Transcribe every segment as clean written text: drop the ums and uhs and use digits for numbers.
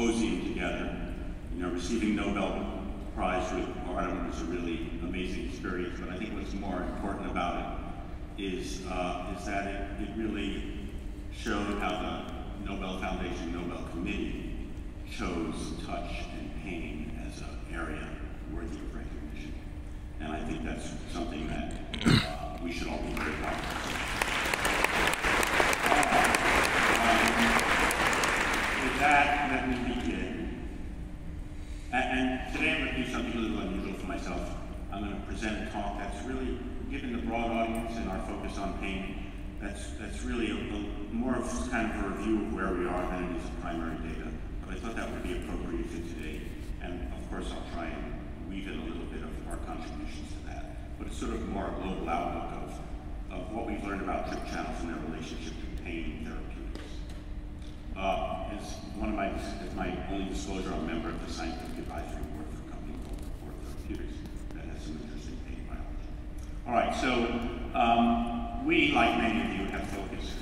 symposium together. You know, receiving Nobel Prize with Artem was a really amazing experience, but I think what's more important about it is that it really showed how the Nobel Foundation Nobel Committee chose touch and pain as an area worthy of recognition. And I think that's something that we should all be very proud of. With that, let me begin. And today I'm going to do something a little unusual for myself. I'm going to present a talk that's really, given the broad audience and our focus on pain, that's really more of kind of a review of where we are than it is primary data. But I thought that would be appropriate for today. And of course, I'll try and weave in a little bit of our contributions to that. But it's sort of more a global outlook of what we've learned about trip channels and their relationship to pain therapeutics. As my only disclosure, I'm a member of the Scientific Advisory Board for a company called Core Therapeutics that has some interesting pain biology. All right, so we, like many of you, have focused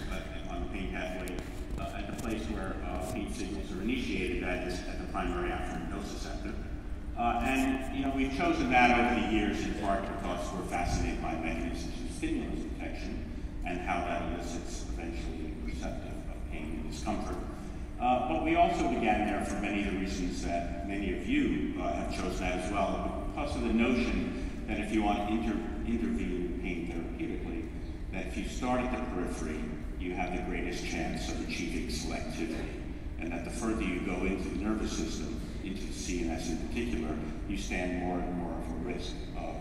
on the pain pathway at the place where pain signals are initiated, that is at the primary afferent nociceptor. And you know, we've chosen that over the years in part because we're fascinated by mechanisms of stimulus detection and how that elicits eventually receptive of pain and discomfort. But we also began there for many of the reasons that many of you have chosen that as well, because of the notion that if you want to intervene pain therapeutically, that if you start at the periphery, you have the greatest chance of achieving selectivity, and that the further you go into the nervous system, into the CNS in particular, you stand more and more of a risk of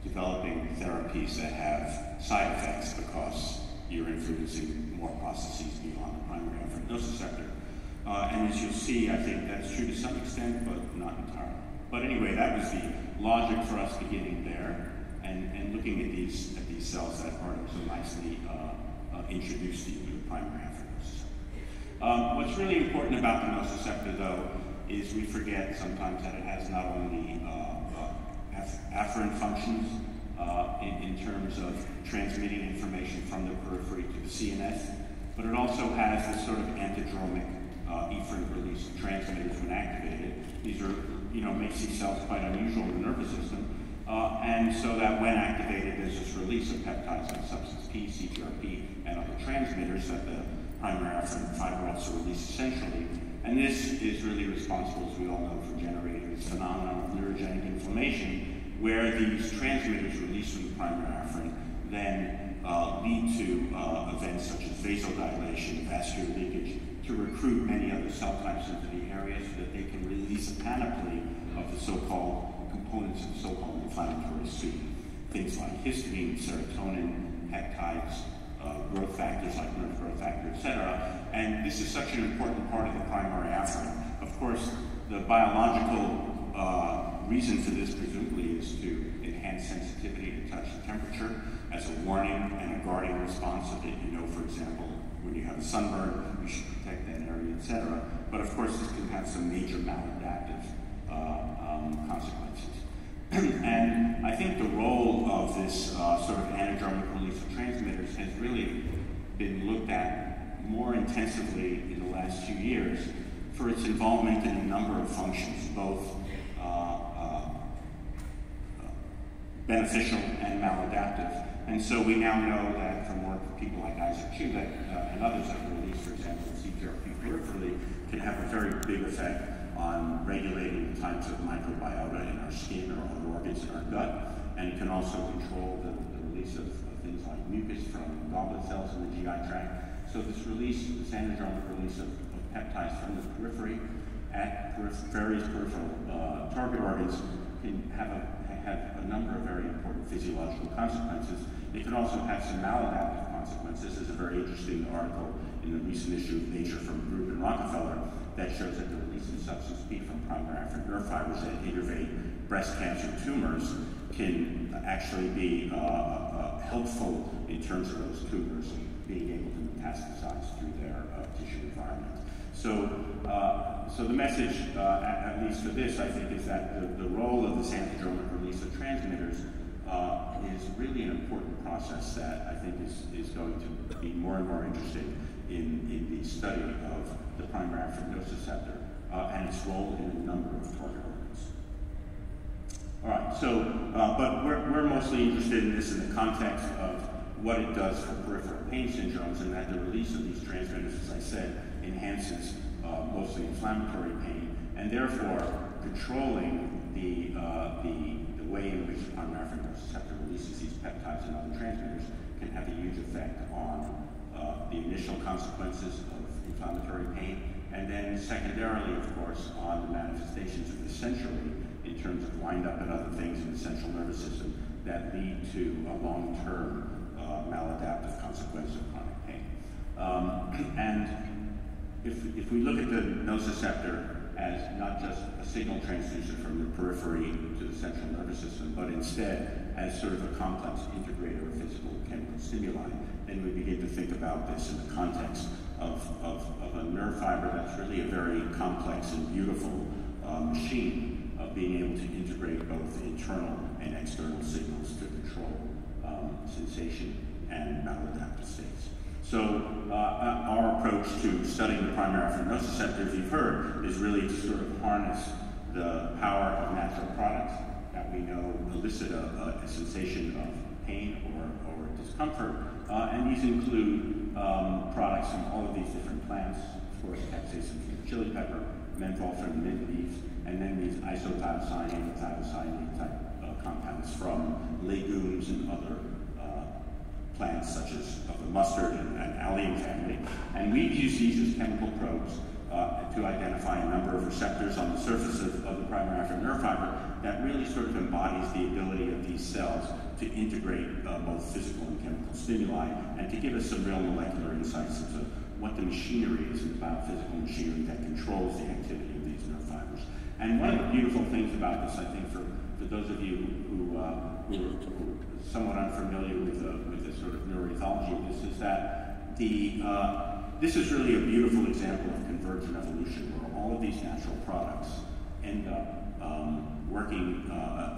developing therapies that have side effects because you're influencing more processes beyond the primary afferent nociceptor. And as you'll see, I think that's true to some extent, but not entirely. But anyway, that was the logic for us beginning there and looking at these cells that Artem so nicely introduced you to the primary afferent nociceptor. What's really important about the nociceptor, though, is we forget sometimes that it has not only afferent functions in terms of transmitting information from the periphery to the CNS, but it also has this sort of antidromic efferent release of transmitters when activated. These are, you know, makes these cells quite unusual in the nervous system, and so that when activated, there's this release of peptides like substance P, CGRP, and other transmitters that the primary afferent fiber also release essentially. And this is really responsible, as we all know, for generating this phenomenon of neurogenic inflammation, where these transmitters released from the primary afferent then lead to events such as vasodilation, vascular leakage, to recruit many other cell types into the area so that they can release a panoply of the so-called components of the so-called inflammatory suit. Things like histamine, serotonin, peptides, growth factors like nerve growth factor, etc. And this is such an important part of the primary afferent. Of course, the biological reason for this presumably is to enhance sensitivity to touch and temperature as a warning and a guarding response so that you know, for example, when you have a sunburn, you should protect that area, etc. But of course, this can have some major maladaptive consequences. And I think the role of this sort of anadromic release of transmitters has really been looked at more intensively in the last few years for its involvement in a number of functions, both beneficial and maladaptive. And so we now know that from work with people like Isaac Chu and others that release, for example, CGRP peripherally, can have a very big effect on regulating the types of microbiota in our skin or other organs in our gut, and it can also control the release of things like mucus from goblet cells in the GI tract. So this release, this anadromic release of peptides from the periphery at various peripheral target organs can have a number of very important physiological consequences. It can also have some maladaptive consequences. There's a very interesting article in the recent issue of Nature from Group and Rockefeller that shows that the release of substance P from primary afferent nerve fibers that innervate breast cancer tumors can actually be helpful in terms of those tumors being able to metastasize through their tissue environment. So the message, at least for this, I think, is that the role of this antidromic release of transmitters is really an important process that I think is going to be more and more interesting in the study of the primary afferent nociceptor, and role in a number of target organs. All right, so, but we're mostly interested in this in the context of what it does for peripheral pain syndromes, and that the release of these transmitters, as I said, enhances mostly inflammatory pain, and therefore controlling the way in which the primary receptor releases these peptides and other transmitters can have a huge effect on the initial consequences of inflammatory pain, and then secondarily, of course, on the manifestations of the centrally in terms of wind-up and other things in the central nervous system that lead to a long-term maladaptive consequence of chronic pain. And if we look at the nociceptor as not just a signal transducer from the periphery to the central nervous system, but instead as sort of a complex integrator of physical and chemical stimuli, then we begin to think about this in the context of a nerve fiber that's really a very complex and beautiful machine of being able to integrate both internal and external signals to control sensation and maladaptive states. So our approach to studying the primary afferent nociceptor, as you've heard, is really to sort of harness the power of natural products that we know elicit a sensation of pain or discomfort. And these include products from all of these different plants, of course, capsaicin from the chili pepper, menthol from the mint leaves, and then these isothiocyanate, thiocyanate type compounds from legumes and other plants such as of the mustard and allium family. And we use these as chemical probes to identify a number of receptors on the surface of the primary afferent nerve fiber that really sort of embodies the ability of these cells to integrate both physical and chemical stimuli and to give us some real molecular insights into what the machinery is about, physical machinery that controls the activity of these nerve fibers. And one of the beautiful things about this, I think, for those of you who are somewhat unfamiliar with the sort of neuroethology of this, is that this is really a beautiful example of convergent evolution, where all of these natural products end up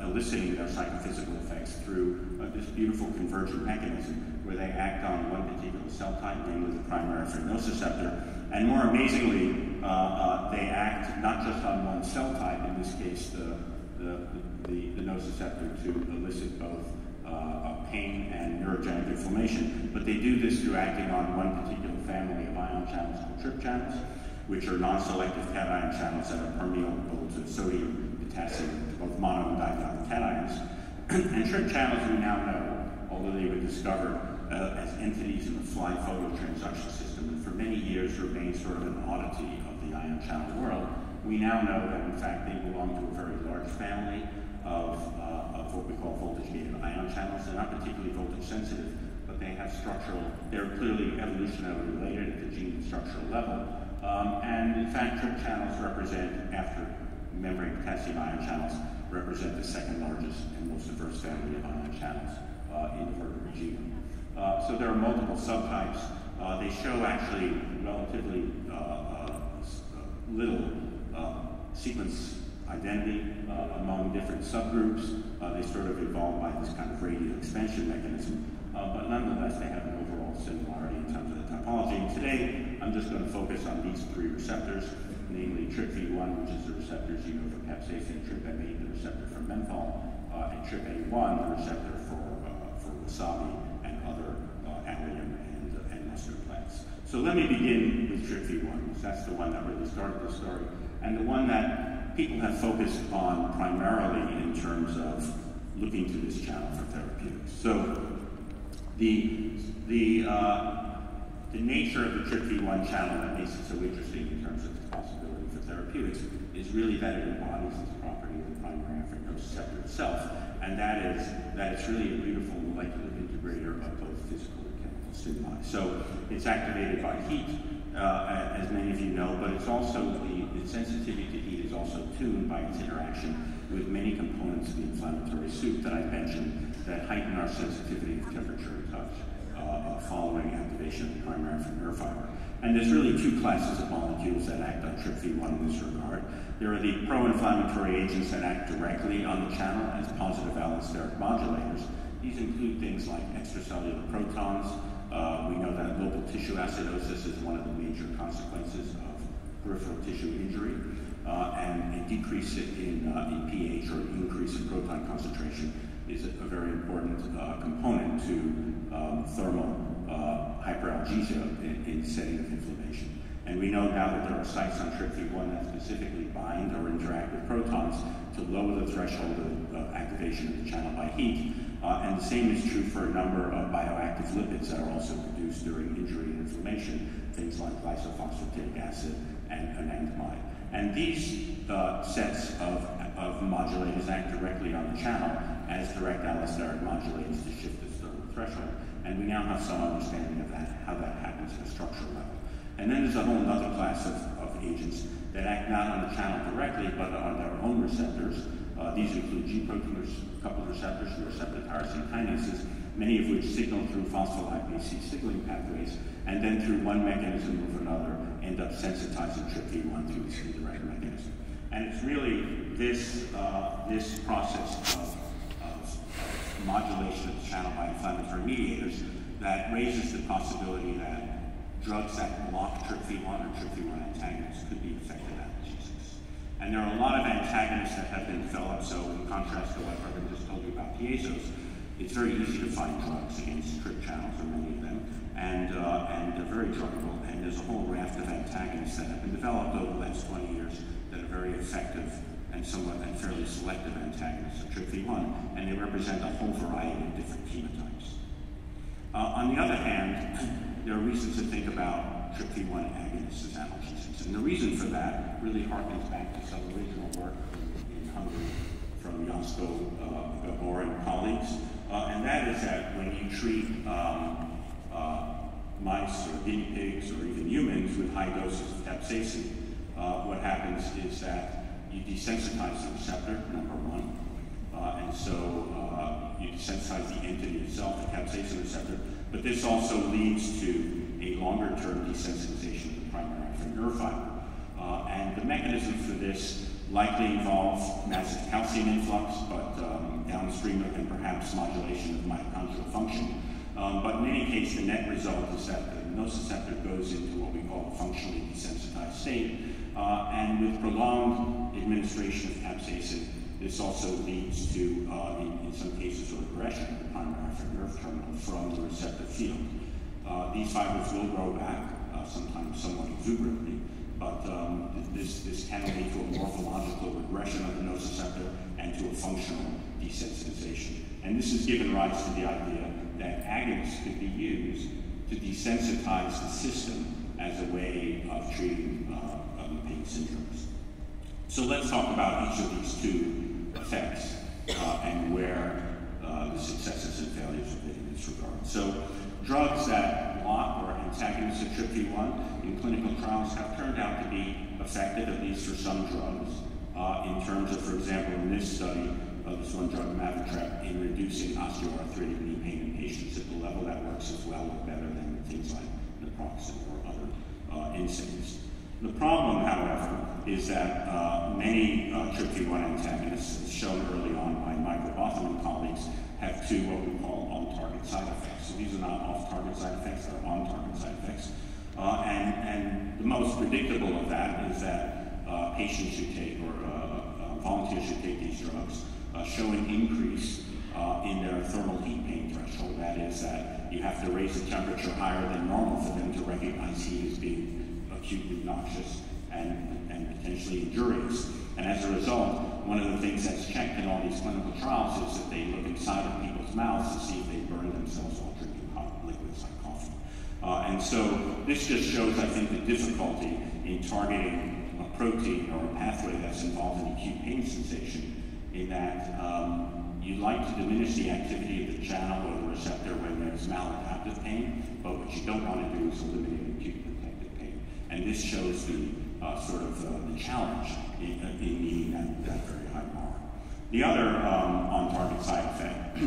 eliciting their psychophysical effects through this beautiful convergent mechanism, where they act on one particular cell type, namely the primary afferent nociceptor, and more amazingly, they act not just on one cell type, in this case the nociceptor, to elicit both pain and neurogenic inflammation, but they do this through acting on one particular family of ion channels called trip channels, which are non-selective cation channels that are permeable to sodium, potassium, both mono and divalent cations. And trip channels we now know, although they were discovered as entities in the fly phototransduction system, and for many years remained sort of an oddity of the ion channel world, we now know that in fact they belong to a very large family of what we call voltage-gated ion channels. They're not particularly voltage sensitive, but they have they're clearly evolutionarily related at the gene and structural level. And in fact, trip channels represent, after membrane potassium ion channels, represent the second largest and most diverse family of ion channels in the vertebrate genome. So there are multiple subtypes. They show actually relatively little sequence identity among different subgroups. They sort of evolve by this kind of radial expansion mechanism, but nonetheless they have an overall similarity in terms of the topology. And today I'm just going to focus on these three receptors, namely TRPV1, which is the receptors you know for capsaicin, TRPV8, the receptor for menthol, and TRPV1, the receptor for wasabi and other allium and mustard plants. So let me begin with TRPV1, because that's the one that really started the story, and the one that people have focused on primarily in terms of looking to this channel for therapeutics. So the nature of the TRPV1 channel that makes it so interesting in terms of its possibility for therapeutics is really that it embodies this property of the primary afferent nociceptor itself, and that is that it's really a beautiful molecular integrator of both physical and chemical stimuli. So it's activated by heat, as many of you know, but it's also its sensitivity to heat is also tuned by its interaction with many components of the inflammatory soup that I mentioned that heighten our sensitivity to temperature and touch following activation of the primary afferent nerve fiber. And there's really two classes of molecules that act on TRPV1 in this regard. There are the pro-inflammatory agents that act directly on the channel as positive allosteric modulators. These include things like extracellular protons. We know that local tissue acidosis is one of the major consequences of peripheral tissue injury. And decrease in pH or increase in proton concentration is a very important component to thermal hyperalgesia in the setting of inflammation. And we know now that there are sites on TRPV1 that specifically bind or interact with protons to lower the threshold of activation of the channel by heat. And the same is true for a number of bioactive lipids that are also produced during injury and inflammation, things like glyphosate acid and anandamide. And these sets of modulators act directly on the channel as direct allosteric modulators to shift this thermal threshold. And we now have some understanding of that, how that happens at a structural level. And then there's a whole other class of agents that act not on the channel directly, but on their own receptors. These include G-protein coupled receptors, the receptor tyrosine kinases, many of which signal through phospholipase C signaling pathways, and then through one mechanism or another end up sensitizing TRPV1 through this indirect mechanism. And it's really this process of modulation of the channel by inflammatory mediators that raises the possibility that drugs that block TRPV1 or TRPV1 antagonists could be effective analgesics. And there are a lot of antagonists that have been developed, so in contrast to what Urban just told you about piezo's, it's very easy to find drugs against TRP channels, or many of them, and they're very druggable, and there's a whole raft of antagonists that have been developed over the last 20 years that are very effective and fairly selective antagonists of TRPV1, and they represent a whole variety of different chemotypes. On the other hand, there are reasons to think about TRPV1 agonists as analgesics. And the reason for that really harkens back to some original work in Hungary from Jansko Gabor and colleagues. And that is that when you treat mice or guinea pigs or even humans with high doses of capsaicin, what happens is that you desensitize the receptor, number one. And so you desensitize the entity itself, the capsaicin receptor, but this also leads to a longer-term desensitization of the primary afferent nerve fiber. And the mechanism for this likely involves massive calcium influx, but downstream and perhaps modulation of mitochondrial function. But in any case, the net result is that the nociceptor goes into what we call a functionally desensitized state. And with prolonged administration of capsaicin, this also leads to, in some cases, a regression of the primary afferent nerve terminal from the receptor field. These fibers will grow back, sometimes somewhat exuberantly, but this can lead to a morphological regression of the nociceptor and to a functional desensitization. And this has given rise to the idea that agonists could be used to desensitize the system as a way of treating pain syndromes. So let's talk about each of these two effects and where the successes and failures have been in this regard. So drugs that block or antagonists of TRPV1 in clinical trials have turned out to be effective, at least for some drugs, in terms of, for example, in this study, this one drug, Mavitrep, in reducing osteoarthritic knee pain in patients at the level that works as well or better than things like naproxen or other NSAIDs. The problem, however, is that many TRPV1 antagonists, as shown early on by Michael Botham and colleagues, have two what we call on-target side effects. So these are not off-target side effects, they're on-target side effects. And the most predictable of that is that patients who take, or volunteers who take these drugs, show an increase in their thermal heat pain threshold. That is that you have to raise the temperature higher than normal for them to recognize heat as being acutely noxious and potentially injurious. And as a result, one of the things that's checked in all these clinical trials is that they look inside of people's mouths to see if they burn themselves while drinking hot liquids like coffee. And so this just shows, I think, the difficulty in targeting a protein or a pathway that's involved in acute pain sensation, in that you'd like to diminish the activity of the channel or the receptor when there's maladaptive pain, but what you don't want to do is eliminate acute protective pain. And this shows the the challenge in meeting that very high bar. The other on-target side effect,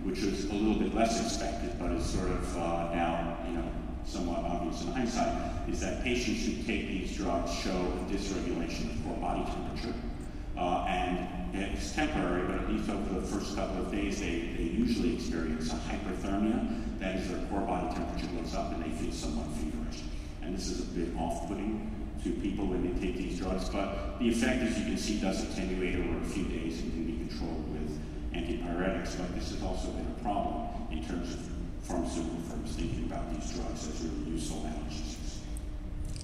which was a little bit less expected, but is sort of now somewhat obvious in hindsight, is that patients who take these drugs show a dysregulation of core body temperature. And it's temporary, but at least over the first couple of days, they usually experience a hyperthermia. That is, their core body temperature goes up and they feel somewhat feverish. And this is a bit off-putting to people when they take these drugs, but the effect, as you can see, does attenuate over a few days and can be controlled with antipyretics. But this has also been a problem in terms of pharmaceutical firms thinking about these drugs as really useful analgesics.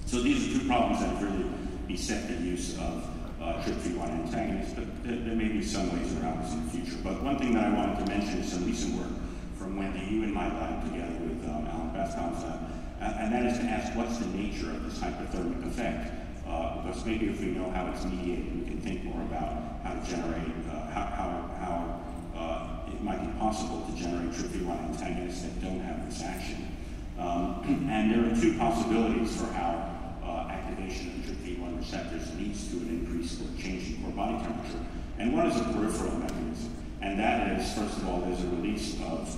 So these are two problems that really beset the use of TRPV1 antagonists, but there may be some ways around this in the future. But one thing that I wanted to mention is some recent work from Wendy, you and my lab, together with Alan Bascom's lab, and that is to ask what's the nature of this hypothermic effect, because maybe if we know how it's mediated, we can think more about how to generate, how it might be possible to generate TRPV1 antagonists that don't have this action. And there are two possibilities for how activation of the TRPV1 receptors leads to an increase or change in core body temperature. And one is a peripheral mechanism, and that is, first of all, there's a release of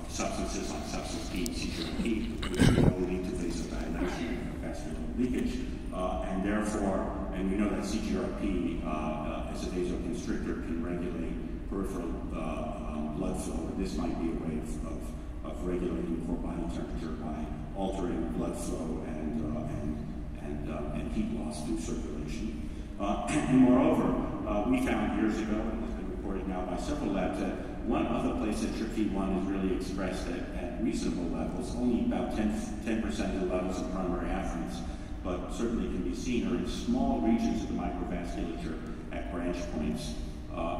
substances like substance P and CGRP, which will lead to vasodilation, vascular leakage, and therefore, and we know that CGRP as a vasoconstrictor can regulate peripheral blood flow. This might be a way of regulating core body temperature by altering blood flow and heat loss through circulation. And moreover, we found years ago, and it's been reported now by several labs, that one other place that TRPV1 is really expressed at reasonable levels, only about 10% of the levels of primary afferents, but certainly can be seen, are in small regions of the microvasculature at branch points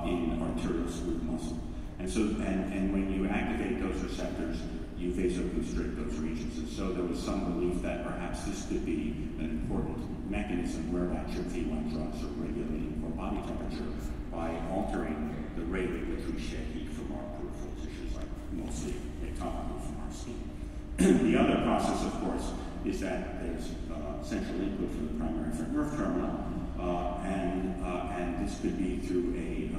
in arterial smooth muscle. And so, and when you activate those receptors, you vasoconstrict those regions. And so there was some belief that perhaps this could be an important mechanism whereby TRPV1 drugs are regulating core body temperature by altering the rate at which we shed heat from our peripheral tissues, like mostly ectopically from our skin. The other process, of course, is that there's central input from the primary afferent nerve terminal, and this could be through a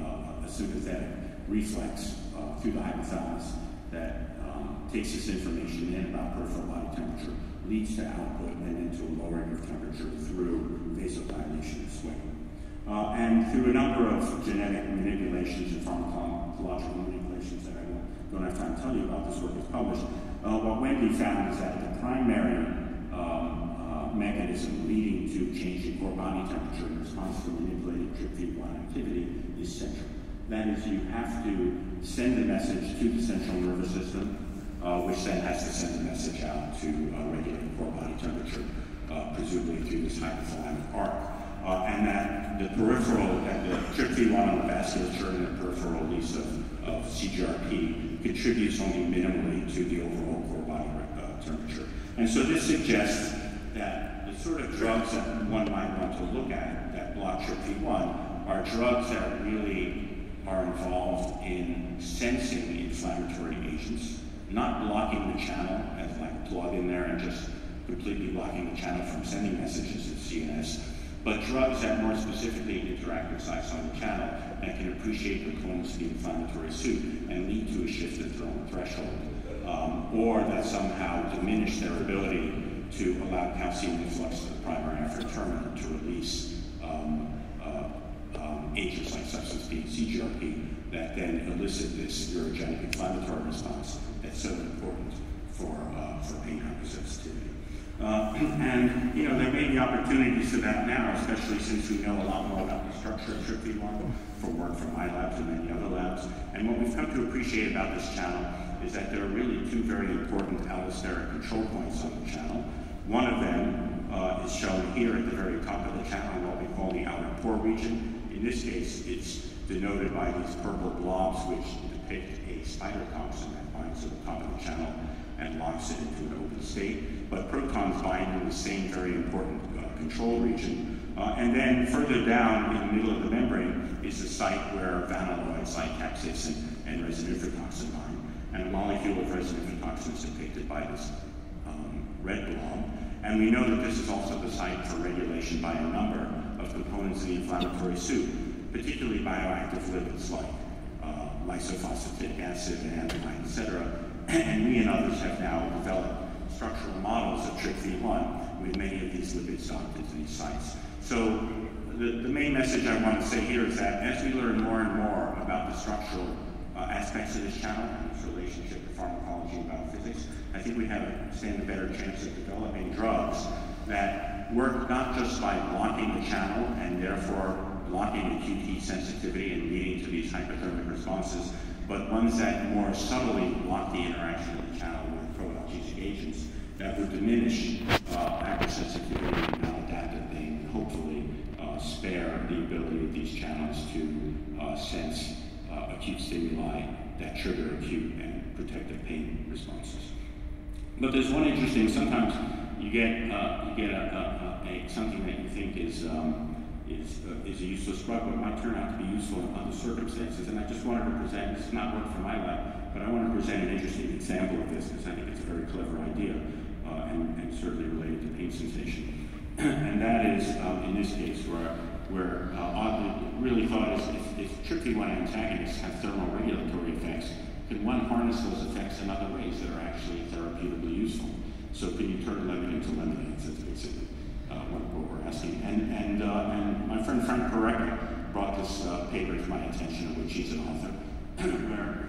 sympathetic reflex through the hypothalamus that takes this information in about peripheral body temperature, leads to output, and then to a lowering of temperature through vasodilation and sweating. And through a number of genetic manipulations and pharmacological manipulations that I don't have time to tell you about, this work is published, what Wendy found is that the primary mechanism leading to changing core body temperature in response to manipulated TRPV1 activity is central. That is, you have to send a message to the central nervous system, which then has to send a message out to regulate core body temperature, presumably through this hypothalamic arc. And that the peripheral, and the TRPV1 on the vasculature and the peripheral release of CGRP contributes only minimally to the overall core body temperature. And so this suggests that the sort of drugs that one might want to look at that block TRPV1 are drugs that really are involved in sensing inflammatory agents, not blocking the channel as like a plug in there and just completely blocking the channel from sending messages to the CNS, but drugs that more specifically interact with sites on the channel and can appreciate components of the inflammatory suit and lead to a shift in thermal threshold, or that somehow diminish their ability to allow calcium influx to the primary afferent terminal to release agents like substance P and CGRP that then elicit this neurogenic inflammatory response that's so important for pain hypersensitivity. And you know, there may be opportunities for that now, especially since we know a lot more about the structure of TRPV1 for work from my labs and many other labs. And what we've come to appreciate about this channel is that there are really two very important allosteric control points on the channel. One of them is shown here at the very top of the channel, what we call the outer pore region. In this case, it's denoted by these purple blobs which depict a spider toxin that binds to the top of the channel and locks it into an open state. But protons bind in the same very important control region. And then further down in the middle of the membrane is the site where vanilloids like capsaicin and resinifertoxin bind. And a molecule of resinifertoxin is depicted by this red blob. And we know that this is also the site for regulation by a number of components of the inflammatory suit, particularly bioactive lipids like lysophosphatidic acid, anandamide, etc. And we and others have now developed structural models of TRPV1 with many of these lipids docked into these sites. So the main message I want to say here is that as we learn more and more about the structural aspects of this channel and its relationship to pharmacology and biophysics, I think we stand a better chance of developing drugs that work not just by blocking the channel and therefore blocking acute heat sensitivity and leading to these hypothermic responses, but ones that more subtly block the interaction of the channel with pro-analgesic agents that would diminish hypersensitivity and maladaptive pain, and hopefully spare the ability of these channels to sense acute stimuli that trigger acute and protective pain responses. But there's one interesting, sometimes you get something that you think is a useless drug, but might turn out to be useful in other circumstances. And I just wanted to present, this is not work from my lab, but I want to present an interesting example of this because I think it's a very clever idea and certainly related to pain sensation. And that is, in this case, where oddly really thought if TRPV1 antagonists have thermoregulatory effects, can one harness those effects in other ways that are actually therapeutically useful? So can you turn lemon into lemonade? That's basically what we're asking. And my friend Frank Parecka brought this paper to my attention, of which he's an author, where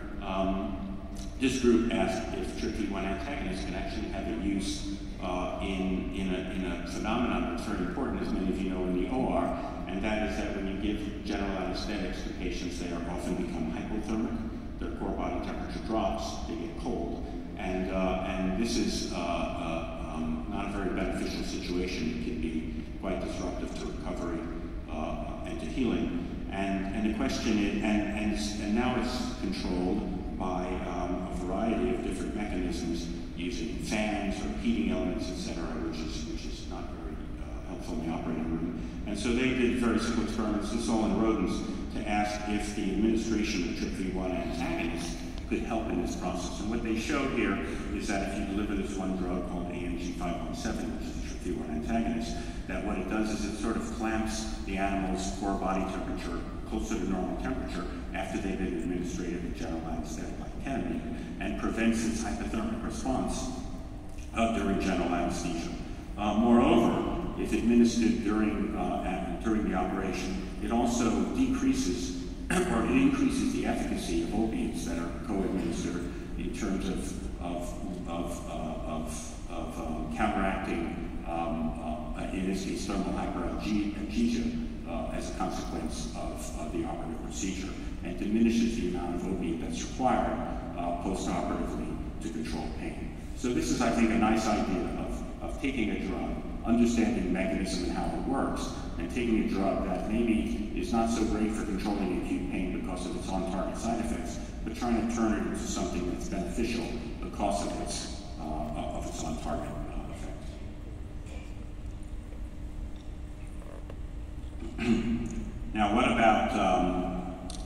this group asked if TRPV1 antagonists can actually have a use in a phenomenon that's very important, as many of you know, in the OR, and that is that when you give general anesthetics to patients, they are often become hypothermic. Their core body temperature drops, they get cold, and this is not a very beneficial situation. It can be quite disruptive to recovery and to healing. And the question is, and now it's controlled by a variety of different mechanisms using fans or heating elements, etc., which is not very helpful in the operating room. And so they did very simple experiments, this all in rodents, to ask if the administration of TRPV1 antagonists could help in this process. And what they showed here is that if you deliver this one drug called AMG 517, which is a TRPV1 antagonist, that what it does is it sort of clamps the animal's core body temperature closer to normal temperature after they've been administered a general anesthetic like ketamine, and prevents its hypothermic response during general anesthesia. Moreover, if administered during the operation, it also decreases or it increases the efficacy of opiates that are co-administered in terms of counteracting, in this case, thermal hyperalgesia as a consequence of the operative procedure, and diminishes the amount of opiate that's required post-operatively to control pain. So this is, I think, a nice idea of taking a drug, understanding the mechanism and how it works, and taking a drug that maybe is not so great for controlling acute pain because of its on-target side effects, but trying to turn it into something that's beneficial because of its on-target effects. Now, what about,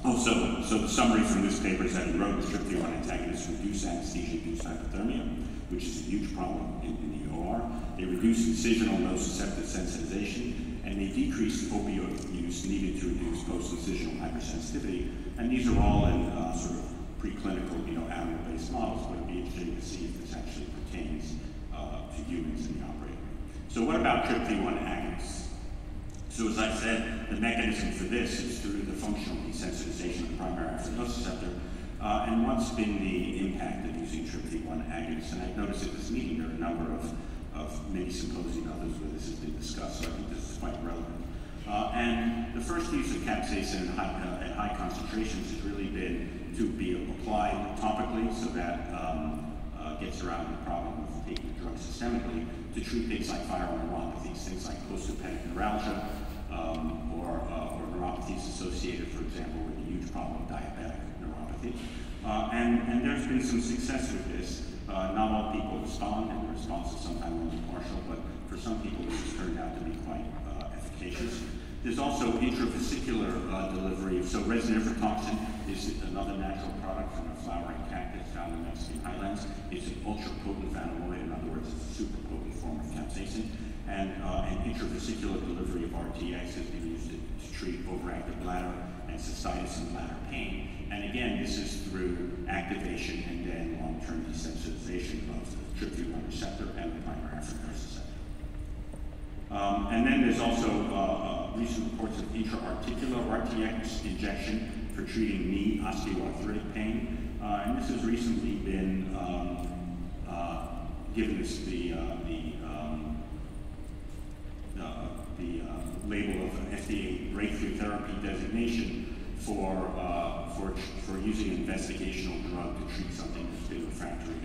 so the summary from this paper is that in rodents, TRPV1 antagonists reduce anesthesia-induced hypothermia, which is a huge problem in the OR. They reduce incisional nociceptive sensitization, and they decrease opioid use needed to reduce post-incisional hypersensitivity. And these are all in sort of preclinical, animal-based models, but it'd be interesting to see if this actually pertains to humans in the operating room. So what about TRPV1 agonists? So as I said, the mechanism for this is through the functional desensitization of the primary afferent nociceptor. And what's been the impact of using TRPV1 agonists? And I've noticed at this meeting there are a number of many symposia and others where this has been discussed, so I think this is quite relevant. And the first use of capsaicin at high concentrations has really been to be applied topically, so that gets around the problem of taking the drug systemically, to treat things like viral neuropathies, things like post-herpetic neuralgia, or neuropathies associated, for example, with a huge problem of diabetic neuropathy. And there's been some success with this. Not all people respond, and the response is sometimes only partial, but for some people this has turned out to be quite efficacious. There's also intravesicular delivery. So resin infratoxin is another natural product from a flowering cactus found in the Mexican highlands. It's an ultra-potent vanamoid, in other words, it's a super potent form of capsaicin. And an intravesicular delivery of RTX has been used to treat overactive bladder and cystitis and bladder pain. And again, this is through activation and then long-term desensitization of the TRPV1 receptor and the primary afferent nociceptor. And then there's also recent reports of intra-articular RTX injection for treating knee osteoarthritic pain. And this has recently been given this label of an FDA breakthrough therapy designation for using an investigational drug to treat something that's been refractory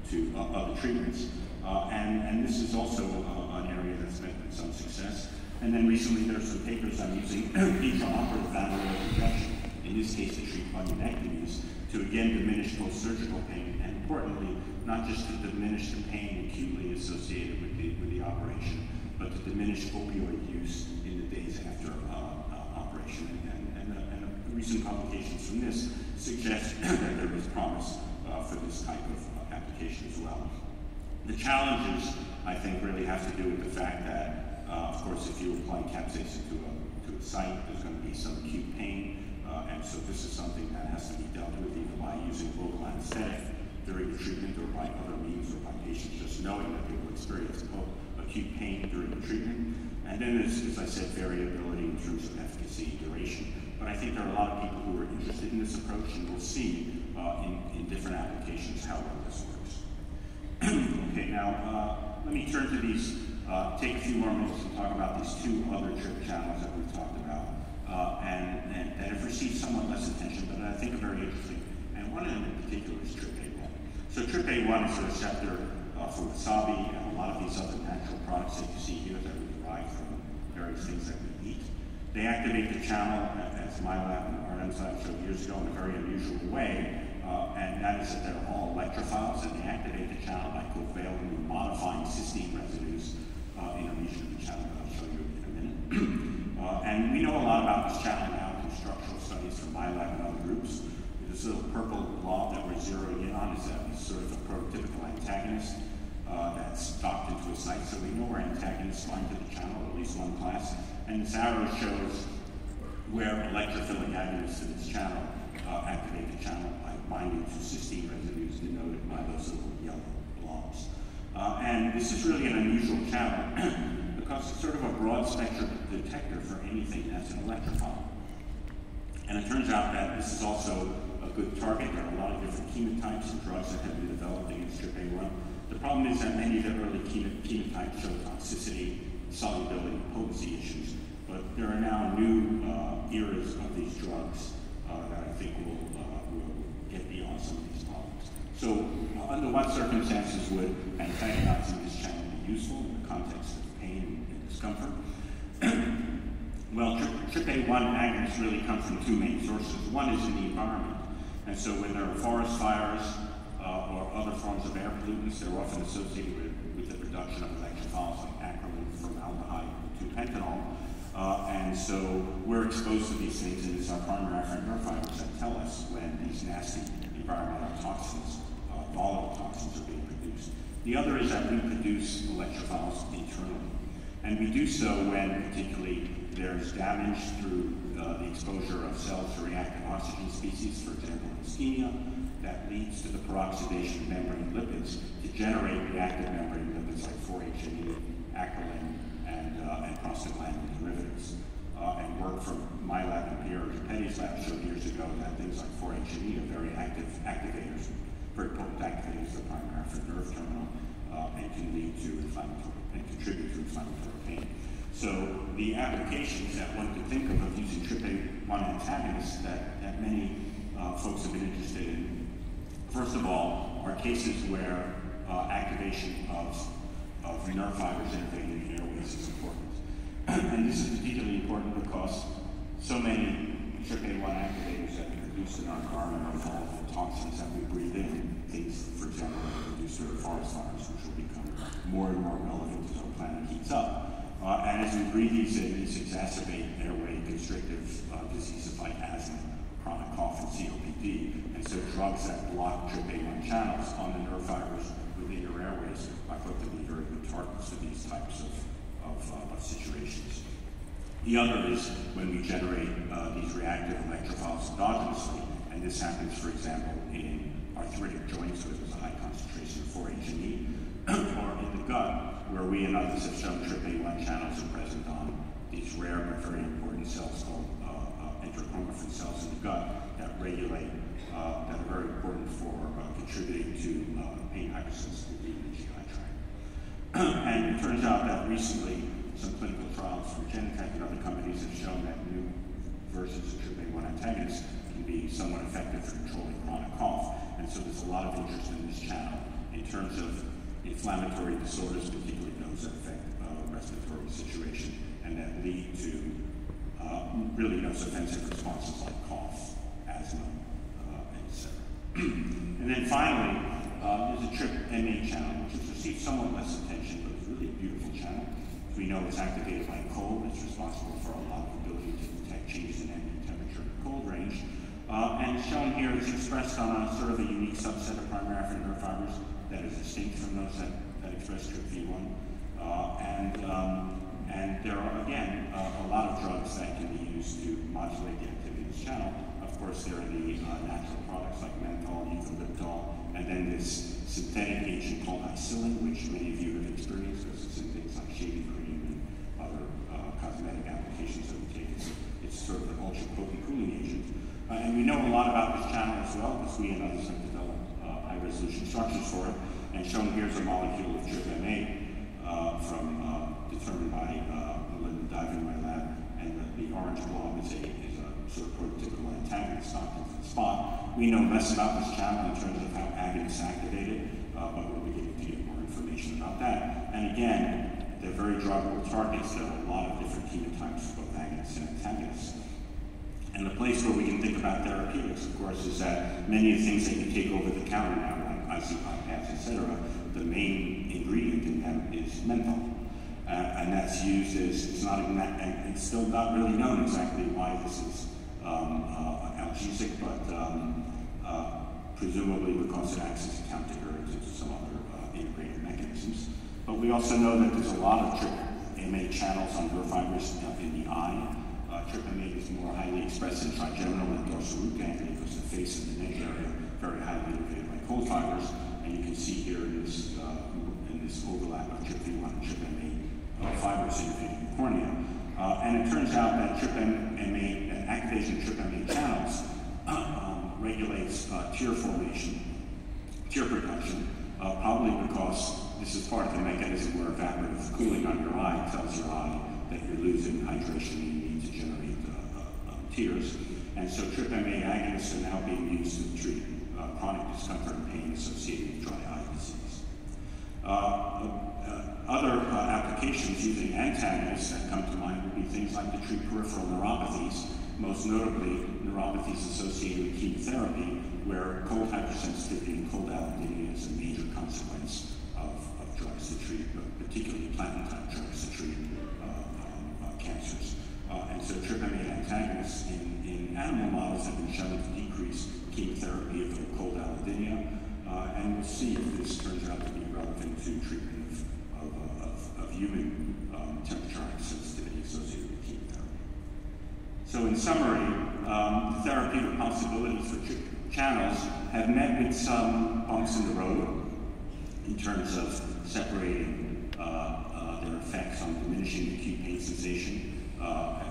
to other treatments. And this is also an area that's met with some success. And then recently there are some papers on using intraoperative valvular injection, in this case to treat bunionectomies, to again diminish post-surgical pain, and importantly, not just to diminish the pain acutely associated with the operation, but to diminish opioid use in the days after operation. And recent publications from this suggest that there is promise for this type of application as well. The challenges, I think, really have to do with the fact that, of course, if you apply capsaicin to a site, there's going to be some acute pain, and so this is something that has to be dealt with either by using local anesthetic during the treatment or by other means or by patients just knowing that they will experience acute pain during the treatment. And then there's, as I said, variability in terms of efficacy and duration. But I think there are a lot of people who are interested in this approach, and we'll see in different applications how well this works. Okay, now let me turn to these, take a few more minutes to talk about these two other trip channels that we've talked about, and that have received somewhat less attention, but I think are very interesting. And one of them in particular is TRPA1. So TRPA1 is a receptor for wasabi and a lot of these other natural products that you see here that we derive from various things that we eat. They activate the channel, as my lab and our enzyme showed years ago, in a very unusual way, and that is that they're all electrophiles, and they activate the channel by covalently modifying cysteine residues in a region of the channel that I'll show you in a minute. And we know a lot about this channel now through structural studies from my lab and other groups. This little purple blob that we're zeroing in on is sort of a prototypical antagonist that's docked into a site, so we know where antagonists bind to the channel, at least one class. And this arrow shows where electrophilic agonists to this channel activate the channel by binding to cysteine residues denoted by those little yellow blobs. And this is really an unusual channel because it's sort of a broad spectrum detector for anything that's an electrophile. And it turns out that this is also a good target. There are a lot of different chemotypes and drugs that have been developed against TRPA1. The problem is that many of the early chemotypes show toxicity, solubility, potency issues, but there are now new eras of these drugs that I think will get beyond some of these problems. So under what circumstances would antagonizing this channel be useful in the context of pain and discomfort? Well, TRPA1 agonists really come from two main sources. One is in the environment, and so when there are forest fires or other forms of air pollutants, they're often associated with the production of electrophiles like acrolein, formaldehyde, 2-pentanol. And so we're exposed to these things, and it's our primary afferent nerve fibers that tell us when these nasty environmental toxins, volatile toxins, are being produced. The other is that we produce electrophiles internally. And we do so when particularly there's damage through the exposure of cells to reactive oxygen species, for example, ischemia, that leads to the peroxidation of membrane lipids to generate reactive membrane lipids like 4-HNE, acrolein, and prostaglandin derivatives. And work from my lab and Pierre Petty's lab showed years ago that things like 4-HNE are very active activators, very potent activators of the primary afferent nerve terminal, and can lead to inflammatory and contribute to inflammatory pain. So the applications that one could think of using TRPA1 antagonists that many folks have been interested in, first of all, are cases where activation of nerve fibers innervating the airways is important. And this is particularly important because so many TRPA1 activators that are produced in our environment are volatile toxins that we breathe in. Things, for example, that are produced during forest fires, which will become more and more relevant as our planet heats up. And as we breathe these in, these exacerbate airway constrictive diseases like asthma, chronic cough, and COPD. And so drugs that block TRPA1 channels on the nerve fibers within your airways are thought to be very good targets for these types of situations. The other is when we generate these reactive electrophiles endogenously, and this happens, for example, in arthritic joints where there's a high concentration of 4-HNE, or in the gut, where we and others have shown TRPA1 channels are present on these rare but very important cells called enterochromaffin cells in the gut that regulate, that are very important for contributing to pain hypersensitivity in the GI tract. And it turns out that recently some clinical trials from Genentech and other companies have shown that new versions of TRPA1 antagonists can be somewhat effective for controlling chronic cough. And so there's a lot of interest in this channel in terms of inflammatory disorders, particularly those that affect respiratory situation and that lead to really those offensive responses like cough, asthma, etc. And then finally, there's a TRPA channel, which has received somewhat less attention, but it's really a beautiful channel. As we know, it's activated by cold. It's responsible for a lot of ability to detect changes in ambient temperature and cold range. And shown here is expressed on a sort of a unique subset of primary afferent nerve fibers that is distinct from those that express TRPA1. And there are, again, a lot of drugs that can be used to modulate the activity of this channel. Of course, there are the natural products like menthol, eucalyptol, and then this synthetic agent called icillin, which many of you have experienced because it's in things like shaving cream and other cosmetic applications that we take. It's sort of an ultra-potent cooling agent. And we know a lot about this channel as well because we and others have developed high-resolution structures for it. And shown here is a molecule of TRPA determined by Melinda Dive in my lab, and the orange blob is a sort of prototypical antagonist knocked into the spot. We know less about this channel in terms of how agonists activate it, but we're beginning to get more information about that. And again, they're very druggable targets. There are a lot of different chemotypes of both agonists and antagonists. And the place where we can think about therapeutics, of course, is that many of the things that you take over the counter now, like ICP pads, etc., the main ingredient in them is menthol. And that's used as, it's not even that, and it's still not really known exactly why this is analgesic, but presumably because it acts as a counterurge to some other integrated mechanisms. But we also know that there's a lot of TRPA channels on nerve fibers in the eye. TRPA is more highly expressed in trigeminal and dorsal root ganglia because the face and the neck area are very highly located by cold fibers. And you can see here in this overlap of TRPA1 and TRPA fibers innervating the cornea. And it turns out that activation of TRPA channels regulates tear formation, tear production, probably because this is part of the mechanism where evaporative cooling on your eye tells your eye that you're losing hydration and you need to generate tears. And so TRPA agonists are now being used to treat chronic discomfort and pain associated with dry eye disease. Other applications using antagonists that come to mind would be things like to treat peripheral neuropathies, most notably neuropathies associated with chemotherapy, where cold hypersensitivity and cold allodynia is a major consequence of drugs to treat, particularly platinum-type drugs to treat cancers. And so TRPA antagonists in animal models have been shown to decrease chemotherapy of the cold allodynia, and we'll see if this turns out to be relevant to treatment of human temperature sensitivity associated with chemotherapy. So in summary, the therapeutic possibilities for channels have met with some bumps in the road in terms of separating their effects on diminishing acute pain sensation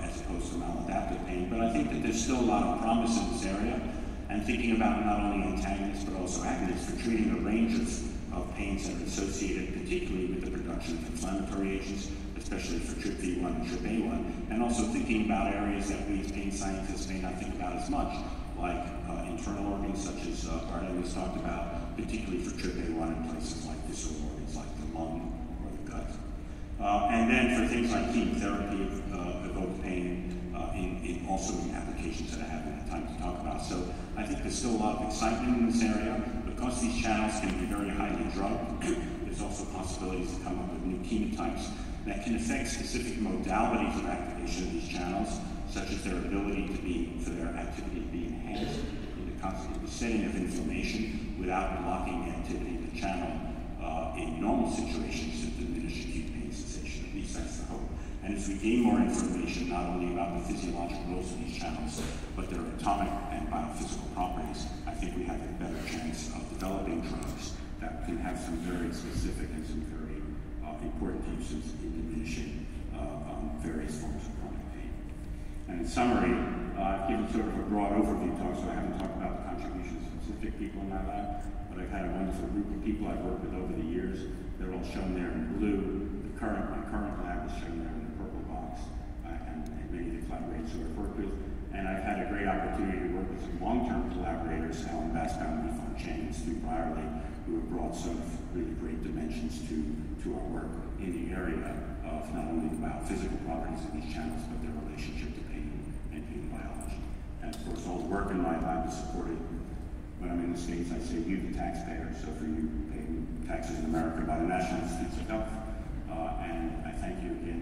as opposed to maladaptive pain. But I think that there's still a lot of promise in this area, and thinking about not only antagonists but also agonists for treating a range of pains that are associated particularly with the production of inflammatory agents, especially for TRPA1 and TRPA1, and also thinking about areas that we as pain scientists may not think about as much, like internal organs such as Artemis talked about, particularly for TRPA1 in places like visceral organs like the lung or the gut. And then for things like chemotherapy, evoked pain, in also in applications that I haven't had time to talk about. So I think there's still a lot of excitement in this area. Because these channels can be very highly drugged, there's also possibilities to come up with new chemotypes that can affect specific modalities of activation of these channels, such as their ability for their activity to be enhanced in the setting of inflammation without blocking the activity of the channel in normal situations to diminish acute pain sensation. At least that's the hope. And as we gain more information, not only about the physiological roles of these channels, but their atomic and biophysical properties, I think we have a better chance of developing drugs that can have some very specific and some very important uses in diminishing various forms of chronic pain. And in summary, I've given sort of a broad overview talk, so I haven't talked about the contributions of specific people in my lab, but I've had a wonderful group of people I've worked with over the years. They're all shown there in blue. The my current lab is shown there in the purple box, and many of the collaborators who I've worked with. And I've had a great opportunity to work with some long-term collaborators, Alan Bastow and Yvonne Chain, Stu Brierley, who have brought some really great dimensions to our work in the area of not only the biophysical properties of these channels, but their relationship to pain and pain biology. And of course, all the work in my lab is supported. When I'm in the States, I say you, the taxpayer. So for you, paying taxes in America by the National Institutes of Health. And I thank you again